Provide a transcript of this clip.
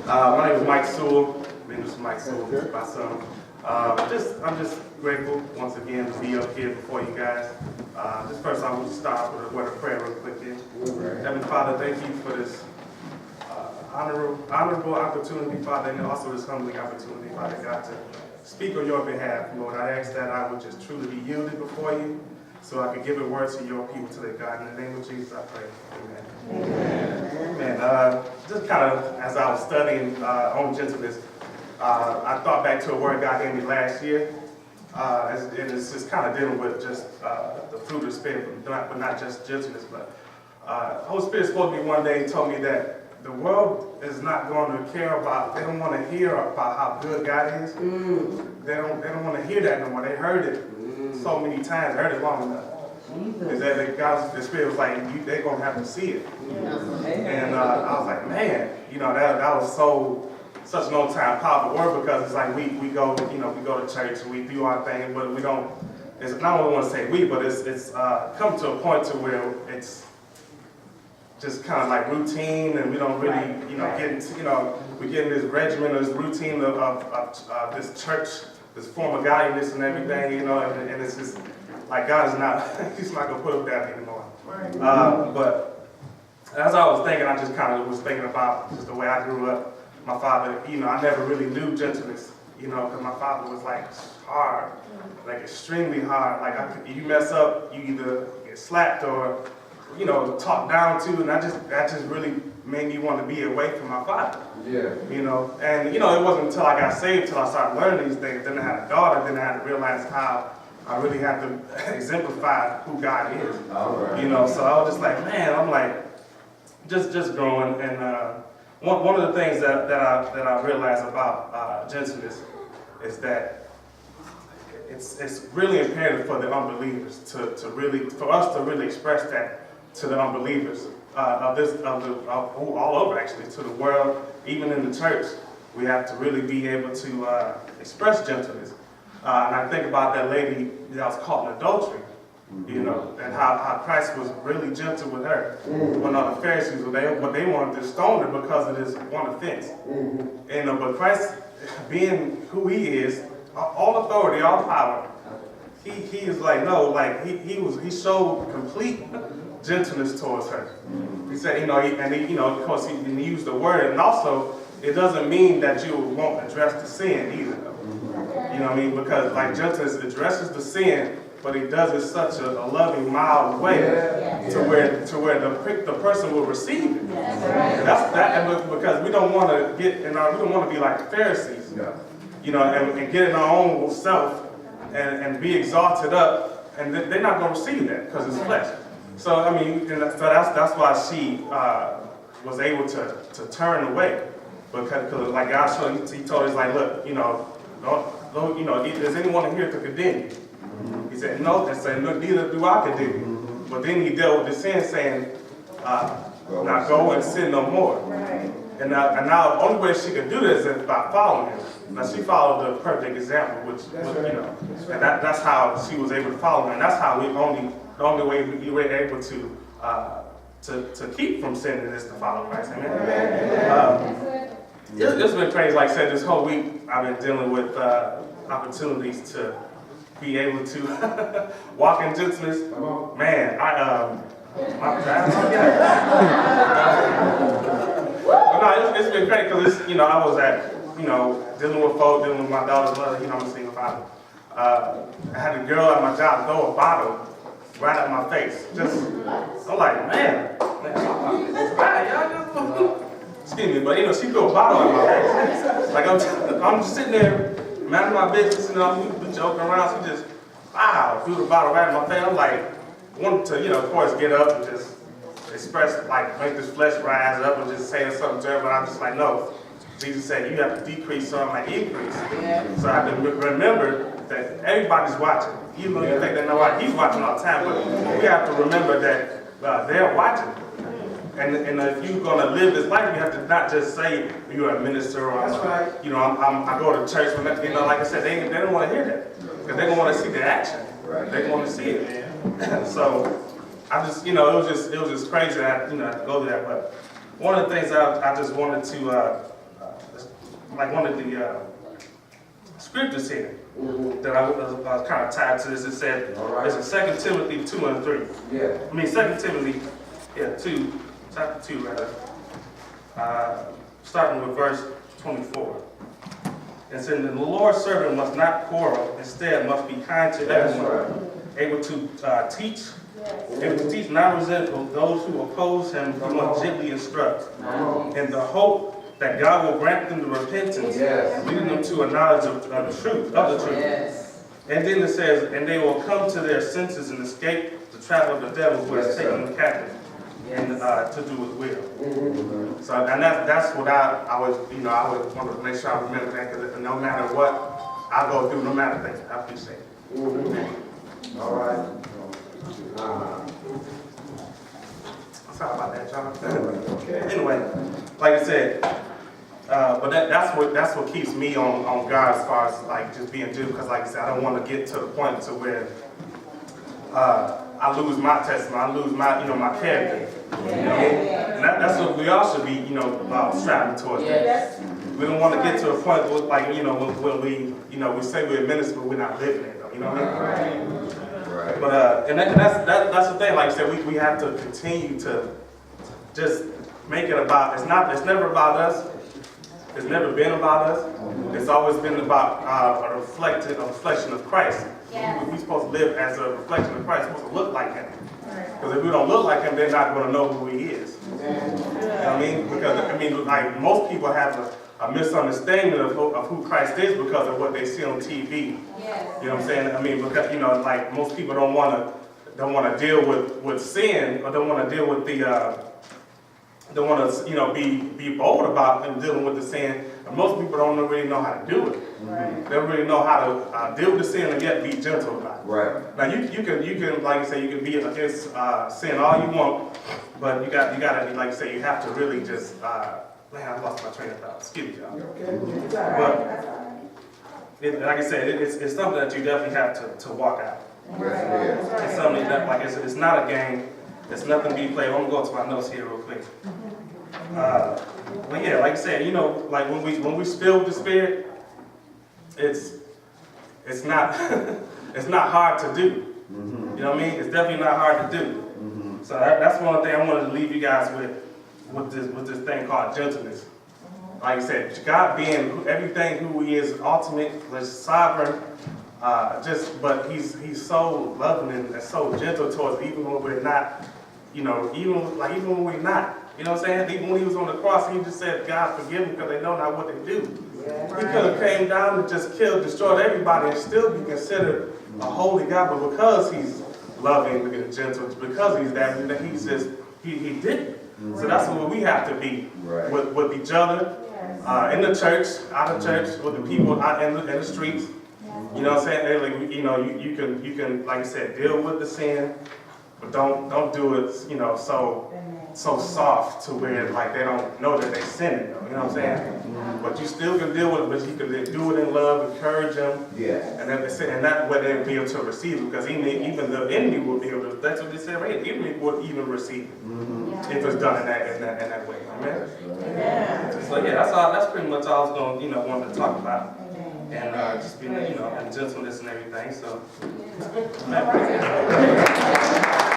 My name is Mike Sewell. Minister Mike Sewell, my son. I'm just grateful once again to be up here before you guys. Just first, I want to start with a word of prayer real quick. Heavenly Father, thank you for this honorable opportunity, Father, and also this humbling opportunity, Father God, to speak on your behalf, Lord. I ask that I would just truly be yielded before you, so I could give a word to your people today, God. In the name of Jesus, I pray. Amen. Amen. Just kind of as I was studying on gentleness, I thought back to a word God gave me last year, and it's just kind of dealing with just the fruit of the Spirit, but not just gentleness. But the Holy Spirit spoke to me one day and told me that the world is not going to care about, they don't want to hear about how good God is. They don't want to hear that no more. They heard it so many times, heard it long enough. Is that the Spirit was like, they're going to have to see it. And I was like, man, that was such an old time powerful word, because it's like we go to church and we do our thing, but we don't, it's not what I want to say we, but it's come to a point to where it's just kind of like routine, and we don't really, get into, we get in this regimen, this routine of this church, this form of godliness and everything, and it's just like God is not, He's not going to put up with that anymore. But as I was thinking, I just kind of was thinking about just the way I grew up. My father, I never really knew gentleness, because my father was like hard, like extremely hard. Like you mess up, you either get slapped or, talked down to, and that just really made me want to be away from my father. Yeah. And it wasn't until I got saved till I started learning these things. Then I had a daughter, then I had to realize how I really have to exemplify who God is. Right. So I was just like, man, I'm like, just growing. And one of the things that I realized about gentleness is that it's really imperative for the unbelievers for us to really express that to the unbelievers all over, actually, to the world, even in the church. We have to really be able to express gentleness. And I think about that lady that was caught in adultery, and how Christ was really gentle with her. When all the Pharisees but they wanted to stone her because of this one offense. And but Christ, being who He is, all authority, all power, He is like, no, like he showed complete gentleness towards her. He said, of course, he used the word, and also it doesn't mean that you won't address the sin either. You know what I mean? Because like gentleness addresses the sin, but He does it such a loving, mild way to where the person will receive it. And that's that, because we don't want to we don't want to be like the Pharisees, and get in our own self and be exalted up, and they're not going to receive that because it's flesh. So that's why she was able to turn away, because like God showed, He told us, like, look, is anyone here to condemn you? He said, no, and said, look, neither do I condemn you. But then He dealt with the sin, saying, now go and sin no more. And now the only way she could do this is by following Him. Now she followed the perfect example, and that's how she was able to follow Him. And that's how the only way we were able to keep from sinning is to follow Christ. Amen. It's been crazy. Like I said, this whole week I've been dealing with opportunities to be able to walk in gentleness. Man, it's been great, because I was at dealing with folk, dealing with my daughter's mother. I'm a single father. I had a girl at my job throw a bottle right at my face. I'm like, man, excuse me, but she threw a bottle at my face. Like I'm just sitting there, minding my business, we joking around. She just, threw the bottle right at my face. I'm like, wanted to, of course, get up and just express, like, make this flesh rise up and just say something to her. But I'm just like, no. Jesus said, you have to decrease so I might increase. So I have to remember that everybody's watching. Even though you think they're not watching, He's watching all the time. But we have to remember that they're watching. And if you're going to live this life, you have to not just say you're a minister or, I go to church. Like I said, they don't want to hear that. Because they don't want to see the action. They want to see it. So I just, it was just crazy that I had to go to that. But one of the things I just wanted to like one of the scriptures here that I was kind of tied to this. It said, it's in 2 Timothy 2 and 3. Yeah. I mean, 2 Timothy, 2, chapter 2, rather. Starting with verse 24. It said, the Lord's servant must not quarrel, instead must be kind to everyone, able to teach, able to teach, not resentful, those who oppose him, he must gently instruct, in the hope that God will grant them the repentance, leading them to a knowledge of the truth, And then it says, and they will come to their senses and escape the trap of the devil who has taken them captive, and to do his will. So, and that's what I was, I would want to make sure I remember that, because no matter what I go through, no matter things, I appreciate it. All right. Sorry about that, John. Okay. Anyway, like I said, but that's what keeps me on guard as far as like just being due, because like I said, I don't want to get to the point to where I lose my testimony, I lose my my character. And that's what we all should be striving towards. We don't want to get to a point where, like when we say we're a minister, but we're not living it though. You know what I mean? Right. But and that's the thing. Like I said, we have to continue to just make it about. It's never about us. It's never been about us. It's always been about a reflection of Christ. We're supposed to live as a reflection of Christ. We're supposed to look like Him. Because if we don't look like Him, they're not going to know who He is. You know what I mean? Because like most people have a misunderstanding of who Christ is because of what they see on TV. You know what I'm saying? I mean, because like most people don't want to deal with sin, or don't want to deal with don't want to be bold about and dealing with the sin. And most people don't really know how to do it. They don't really know how to deal with the sin and yet be gentle about it. Right. Now you can like you say, you can be against sin all you want, but you gotta like you say, you have to really just man, I lost my train of thought. Excuse me, y'all. But like I said, it's something that you definitely have to walk out. It's something that like it's not a game. It's nothing to be played. I'm gonna go to my notes here real quick. But yeah, like I said, like when we spill the Spirit, it's not it's not hard to do. You know what I mean? It's definitely not hard to do. So that's one thing I wanted to leave you guys with this thing called gentleness. Like I said, God being everything who He is, ultimate, sovereign, but He's so loving and so gentle towards us, even when we're not. Even when we're not. You know what I'm saying? Even when He was on the cross, He just said, God, forgive them because they know not what they do. He could have came down and just destroyed everybody and still be considered a holy God, but because He's loving and gentle, because He's that, He didn't. So that's what we have to be with each other, in the church, out of church, with the people out in the streets. You know what I'm saying? Like, you can, like I said, deal with the sin, but don't do it, so soft to where like they don't know that they're sinning. You know what I'm saying? But you still can deal with it, but you can do it in love, encourage them, and that way they'll be able to receive it. Because even the enemy will be able to. That's what they said right here. The enemy will even receive it if it's done in that way. Amen. So yeah, that's pretty much all I was going wanted to talk about. And just being and gentleness and everything. So.